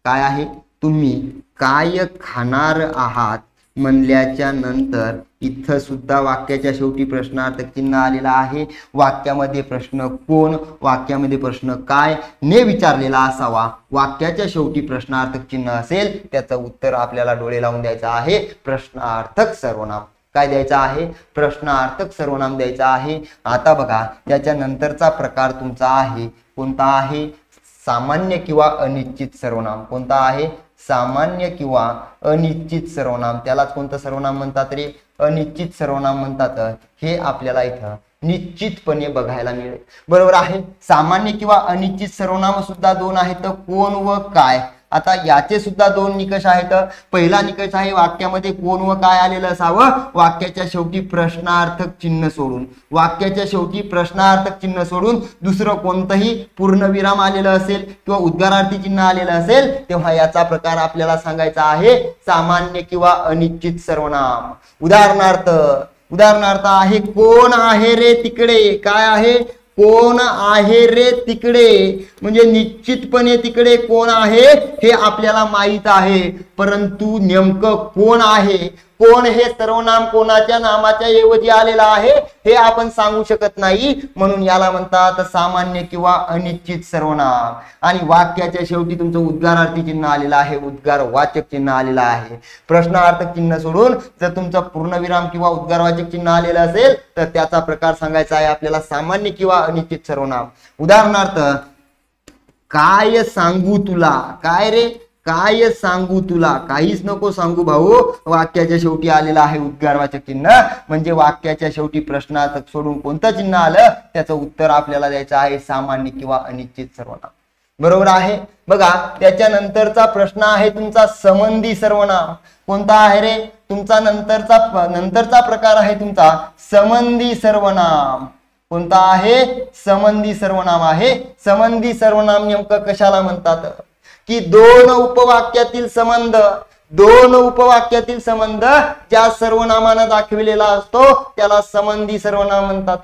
काय आहे? तुम्ही काय खाणार आहात म्हणल्याच्या नंतर इथं सुद्धा वाक्याच्या शेवटी प्रश्नार्थक चिन्ह आलेला आहे. वाक्यामध्ये प्रश्न कोण, वाक्यामध्ये प्रश्न काय ने विचारलेला असावा. वाक्याच्या शेवटी प्रश्नार्थक चिन्ह असेल त्याचं उत्तर आपल्याला डोळे लावून द्यायचं आहे प्रश्नार्थक सर्वनाम. काय द्यायचं आहे? प्रश्नार्थक सर्वनाम द्यायचं आहे. आता बघा त्याच्या नंतरचा प्रकार तुमचा आहे कोणता आहे? सामान्य किंवा अनिश्चित सर्वनाम. कोणता आहे? सामान्य किंवा अनिश्चित सर्वनाम. त्यालाच कोणतं सर्वनाम म्हणतात रे? अनिश्चित सर्वनाम म्हणतात. हे आपल्याला इथं निश्चितपणे बघायला मिळेल. बरोबर आहे. सामान्य किंवा अनिश्चित सर्वनाम सुद्धा दोन आहेत, कोण व काय. आता याचे सुद्धा दोन निकष आहेत. पहिला निकष आहे वाक्यामध्ये कोण व काय आलेलं असावं. वाक्याच्या शेवटी प्रश्नार्थक चिन्ह सोडून, वाक्याच्या शेवटी प्रश्नार्थक चिन्ह सोडून दुसरं कोणतंही पूर्णविराम आलेलं असेल किंवा उद्गारार्थी चिन्ह आलेलं असेल तेव्हा याचा प्रकार आपल्याला सांगायचा आहे सामान्य किंवा अनिश्चित सर्वनाम. उदाहरणार्थ आहे कोण आहे रे तिकडे. काय आहे? कोण आहे रे तिकडे. म्हणजे निश्चितपणे तिकडे कोण आहे हे आपल्याला माहित आहे, परंतु नेमकं कोण आहे, कोण हे सर्वनाम कोणाच्या नामाच्या ऐवजी आलेलं आहे हे आपण सांगू शकत नाही. म्हणून याला म्हणतात सामान्य किंवा अनिश्चित सर्वनाम. आणि वाक्याच्या शेवटी तुमचं उद्गारार्थी चिन्ह आलेलं आहे, उद्गारवाचक चिन्ह आलेलं आहे. प्रश्नार्थक चिन्ह सोडून जर तुमचं पूर्णविराम किंवा उद्गारवाचक चिन्ह आलेलं असेल तर त्याचा प्रकार सांगायचा आहे आपल्याला सामान्य किंवा अनिश्चित सर्वनाम. उदाहरणार्थ काय सांगू तुला. काय रे? काय सांगू तुला. काहीच नको सांगू भाऊ. वाक्याच्या शेवटी आलेला आहे उद्गारवाचक चिन्ह. म्हणजे वाक्याच्या शेवटी प्रश्नार्थक सोडून कोणतं चिन्ह आलं त्याचं उत्तर आपल्याला द्यायचं आहे सामान्य किंवा अनिश्चित सर्वनाम. बरोबर आहे. बघा त्याच्यानंतरचा प्रश्न आहे तुमचा संबंधी सर्वनाम. कोणता आहे रे? तुमचा नंतरचा प्रकार आहे तुमचा संबंधी सर्वनाम. कोणता आहे? संबंधी सर्वनाम आहे. संबंधी सर्वनाम नेमकं कशाला म्हणतात की दोन उपवाक्यातील संबंध ज्या सर्वनामानं दाखविलेला असतो त्याला संबंधी सर्वनाम म्हणतात.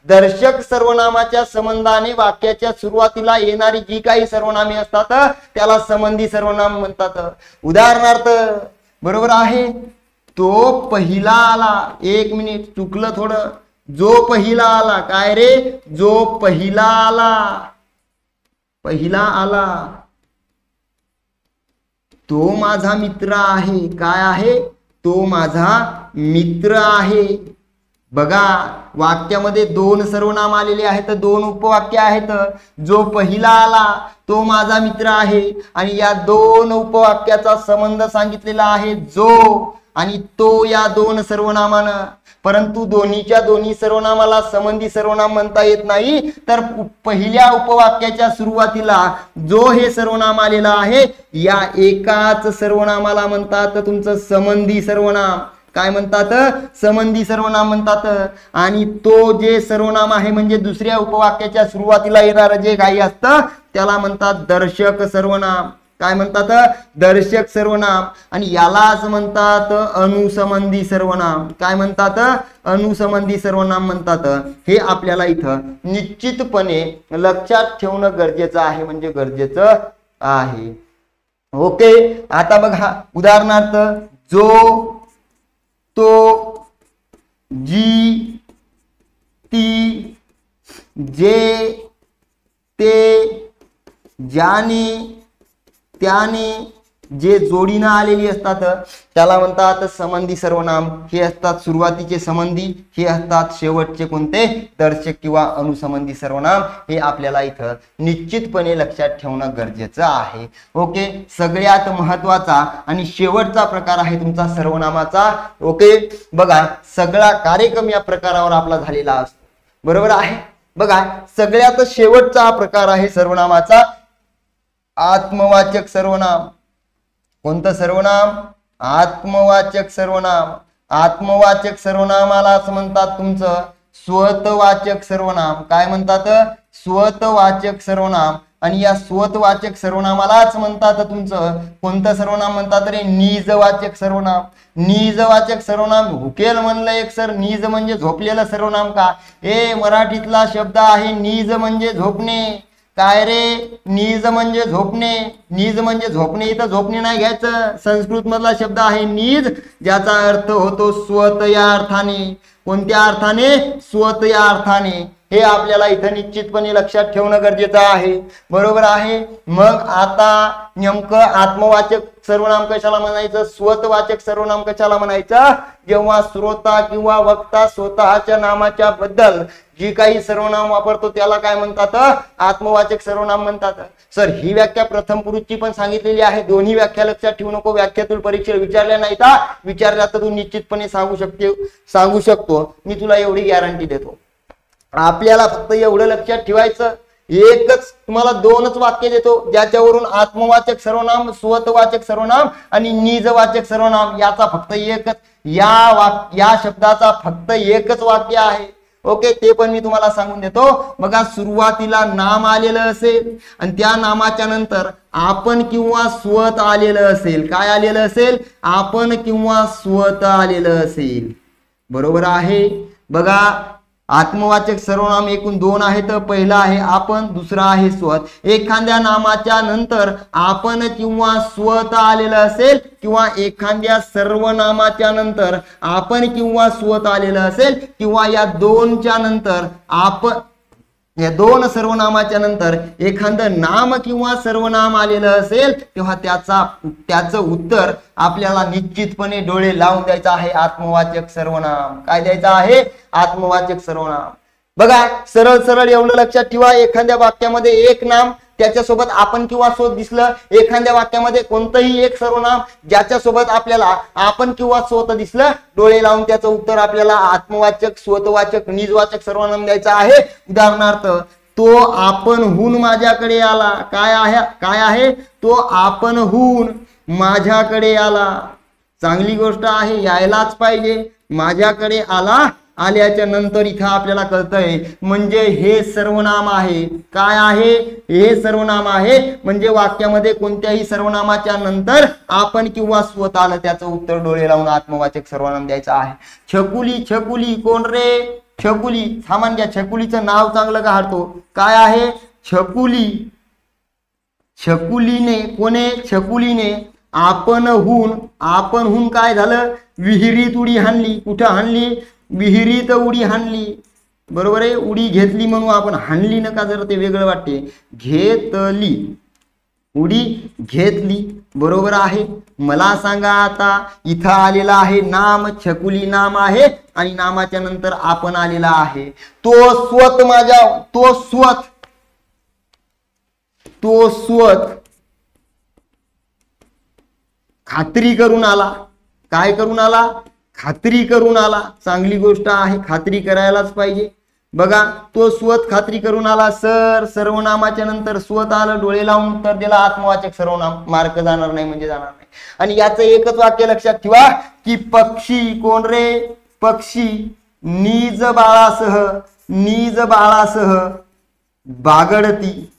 दर्शक सर्वनामाच्या संबंधाने वाक्याच्या सुरुवातीला येणारी जी काही सर्वनामे असतात त्याला संबंधी सर्वनाम म्हणतात. उदाहरणार्थ बरोबर आहे. तो पहिला आला. एक मिनिट चुकलं थोडं. जो पहिला आला. काय रे? जो पहिला आला. तो माझा मित्र आहे. काय आहे? तो माझा मित्र आहे. बघा वाक्यामध्ये दोन सर्वनाम आलेले आहेत, दोन उपवाक्य आहेत. जो पहिला आला तो माझा मित्र आहे आणि या दोन उपवाक्याचा संबंध सांगितलेला आहे जो आणि तो या दोन सर्वनामानं. परंतु दोन्ही सर्वनामाला संबंधी सर्वनाम म्हणता येत नाही. तर पहिल्या उपवाक्याच्या सुरुवातीला जो हे सर्वनाम आलेला आहे या एकाच सर्वनामाला म्हणतात तुमचं संबंधी सर्वनाम. काय म्हणतात? संबंधी सर्वनाम म्हणतात. आणि तो जे सर्वनाम आहे म्हणजे दुसऱ्या उपवाक्याच्या सुरुवातीला येणार जे काही असतं त्याला म्हणतात दर्शक सर्वनाम. काय म्हणतात? दर्शक सर्वनाम. आणि यालाच म्हणतात अनुसंबंधी सर्वनाम. काय म्हणतात? अनुसंबंधी सर्वनाम म्हणतात. हे आपल्याला इथं निश्चितपणे लक्षात ठेवणं गरजेचं आहे, म्हणजे गरजेचं आहे. ओके. आता बघा उदाहरणार्थ जो, तो, जी, ती, जे, ते, ज्याने, त्याने, जे जोडीनं आलेली असतात त्याला म्हणतात संबंधी सर्वनाम. हे असतात सुरुवातीचे संबंधी, हे असतात शेवटचे कोणते दर्शक किंवा अनुसंबंधी सर्वनाम. हे आपल्याला इथं निश्चितपणे लक्षात ठेवणं गरजेचं आहे. ओके, सगळ्यात महत्वाचा आणि शेवटचा प्रकार आहे तुमचा सर्वनामाचा. ओके, बघा सगळा कार्यक्रम या प्रकारावर आपला झालेला असतो. बरोबर आहे. बघा सगळ्यात शेवटचा हा प्रकार आहे सर्वनामाचा आत्मवाचक सर्वनाम. कोणतं सर्वनाम? आत्मवाचक सर्वनाम. आत्मवाचक सर्वनामालाच म्हणतात तुमचं स्वतवाचक सर्वनाम. काय म्हणतात? स्वतवाचक सर्वनाम. आणि या स्वतवाचक सर्वनामालाच म्हणतात तुमचं कोणतं सर्वनाम म्हणतात रे? निजवाचक सर्वनाम. निजवाचक सर्वनाम हुकेल म्हणलं एक सर, निज म्हणजे झोपलेलं सर्वनाम का? हे मराठीतला शब्द आहे निज म्हणजे झोपणे. काय रे? निज म्हणजे झोपणे. निज म्हणजे झोपणे. इथं झोपणे नाही घ्यायचं. संस्कृत मधला शब्द आहे निज, ज्याचा अर्थ होतो स्वत या अर्थाने. कोणत्या अर्थाने? स्वत या अर्थाने. हे आपल्याला इथं निश्चितपणे लक्षात ठेवणं गरजेचं आहे. बरोबर आहे. मग आता नेमकं आत्मवाचक सर्वनाम कशाला म्हणायचं, स्वतवाचक सर्वनाम कशाला म्हणायचं? जेव्हा श्रोता किंवा वक्ता स्वतःच्या नामाच्या बद्दल जी काही सर्वनाम वापरतो त्याला काय म्हणतात? आत्मवाचक सर्वनाम म्हणतात. सर ही व्याख्या प्रथम पुरुषची पण सांगितलेली आहे. दोन्ही व्याख्या लक्षात ठेवू नको. व्याख्यातून परीक्षेला विचारल्या नाही का? विचारल्या तर तू निश्चितपणे सांगू शकतो. मी तुला एवढी गॅरंटी देतो. आपल्याला फक्त एवढं लक्षात ठेवायचं, एकच तुम्हाला दोनच वाक्य देतो ज्याच्यावरून आत्मवाचक सर्वनाम, स्वतवाचक सर्वनाम आणि निजवाचक सर्वनाम याचा फक्त एकच या शब्दाचा फक्त एकच वाक्य आहे. ओके, ते पण मी तुम्हाला सांगून देतो. बघा सुरुवातीला नाम आलेलं असेल आणि त्या नामाच्या नंतर आपण किंवा स्वत आलेलं असेल. काय आलेलं असेल? आपण किंवा स्वत आलेलं असेल. बरोबर आहे. बघा आत्मवाचक सर्वनाम एकूण दोन आहेत. पहिला आहे आपण, दुसरा आहे स्वत. एखाद्या नामाच्या नंतर आपण किंवा स्वत आलेलं असेल किंवा एखाद्या सर्वनामाच्या नंतर आपण किंवा स्वत आलेलं असेल किंवा या दोनच्या नंतर आपण, या दोन सर्वनामाच्या नंतर एखादं नाम किंवा सर्वनाम आलेलं असेल तेव्हा त्याचं उत्तर आपल्याला निश्चितपणे डोळे लावून द्यायचं आहे आत्मवाचक सर्वनाम. काय द्यायचं आहे? आत्मवाचक सर्वनाम. बघा सरळ सरळ एवढं लक्षात ठेवा. एखाद्या वाक्यामध्ये एक नाम त्याच्यासोबत आपण किंवा स्वत दिसलं, एखाद्या वाक्यामध्ये कोणतंही एक सर्वनाम ज्याच्यासोबत आपल्याला आपण किंवा स्वत दिसलं, डोळे लावून त्याचं उत्तर आपल्याला आत्मवाचक, स्वतवाचक, निजवाचक सर्वनाम द्यायचं आहे. उदाहरणार्थ तो आपणहून माझ्याकडे आला. काय आहे? तो आपणहून माझ्याकडे आला. चांगली गोष्ट आहे, यायलाच पाहिजे. माझ्याकडे आला, आल्याच्या नंतर इथं आपल्याला कळतंय म्हणजे हे सर्वनाम आहे. काय आहे? हे सर्वनाम आहे. म्हणजे वाक्यामध्ये कोणत्याही सर्वनामाच्या नंतर आपण किंवा स्वत आलं त्याचं उत्तर डोळे लावून आत्मवाचक सर्वनाम द्यायचं आहे. छकुली. छकुली कोण रे? छकुली. सामान घ्या. छकुलीचं नाव चांगलं काढतो. काय आहे? छकुली. छकुलीने, कोणे? छकुलीने आपणहून काय झालं? विहिरीत उडी हाणली. कुठं हाणली? विहिरीत उडी हाणली. बरोबर आहे. उडी घेतली म्हणून आपण हाणली नका, जर ते वेगळं वाटते. घेतली, उडी घेतली. बरोबर आहे. मला सांगा आता इथं आलेला आहे नाम, छकुली नाम आहे आणि नामाच्या नंतर आपण आलेला आहे. तो स्वत खात्री करून आला. काय करून आला? खात्री करून आला. चांगली गोष्ट आहे, खात्री करायलाच पाहिजे. बघा तो स्वत खात्री करून आला. सर सर्वनामाच्या नंतर स्वत आलं, डोळे लावून उत्तर दिला आत्मवाचक सर्वनाम. मार्क जाणार नाही म्हणजे जाणार नाही. आणि याचं एकच वाक्य लक्षात ठेवा की पक्षी. कोण रे? पक्षी. निज बाळासह बागडती.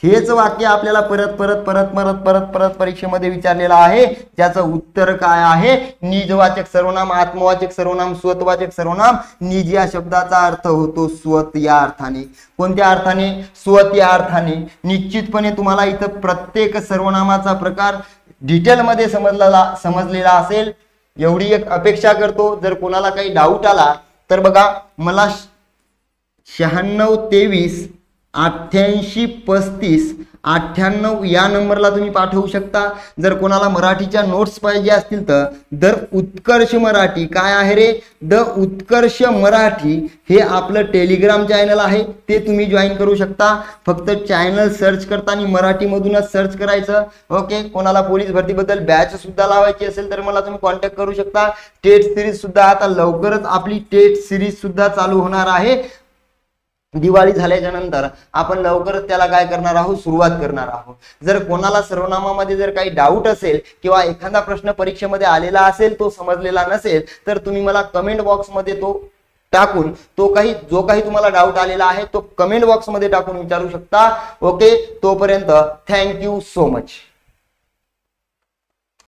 हेच वाक्य आपल्याला परत परीक्षेमध्ये विचारलेलं आहे. ज्याचं उत्तर काय आहे? निजवाचक सर्वनाम, आत्मवाचक सर्वनाम, स्वतवाचक सर्वनाम. निज या शब्दाचा अर्थ होतो स्वत या अर्थाने. कोणत्या अर्थाने? स्वत या अर्थाने. निश्चितपणे तुम्हाला इथं प्रत्येक सर्वनामाचा प्रकार डिटेलमध्ये समजलेला असेल एवढी एक अपेक्षा करतो. जर कोणाला काही डाऊट आला तर बघा मला 9623 883598 या नंबरला तुम्ही पाठवू शकता। जर कोणाला मराठीच्या नोट्स पाहिजे असतील तर द उत्कर्ष मराठी, काय आहे रे, द उत्कर्ष मराठी हे आपलं टेलिग्राम चॅनल आहे, ते तुम्ही जॉईन करू शकता। फक्त चॅनल सर्च करताना मराठीमधूनच सर्च करायचं। ओके, कोणाला पोलीस भरतीबद्दल बॅच सुद्धा लावायची असेल तर मला तुम्ही कॉन्टॅक्ट करू शकता। टेट सिरीज सुद्धा आता लवकरच आपली टेट सिरीज सुद्धा चालू होणार आहे। दिवाळी झाल्याच्या नंतर आपण लवकरच त्याला काय करणार आहोत, सुरुवात करणार आहोत। जर कोणाला सर्वनामामध्ये जर काही डाऊट असेल किंवा एखादा प्रश्न परीक्षेमध्ये आलेला असेल, तो समजलेला नसेल, तर तुम्ही मला कमेंट बॉक्समध्ये तो टाकून जो काही तुम्हाला डाऊट आलेला आहे तो कमेंट बॉक्समध्ये टाकून विचारू शकता। ओके, तोपर्यंत थँक्यू सो मच।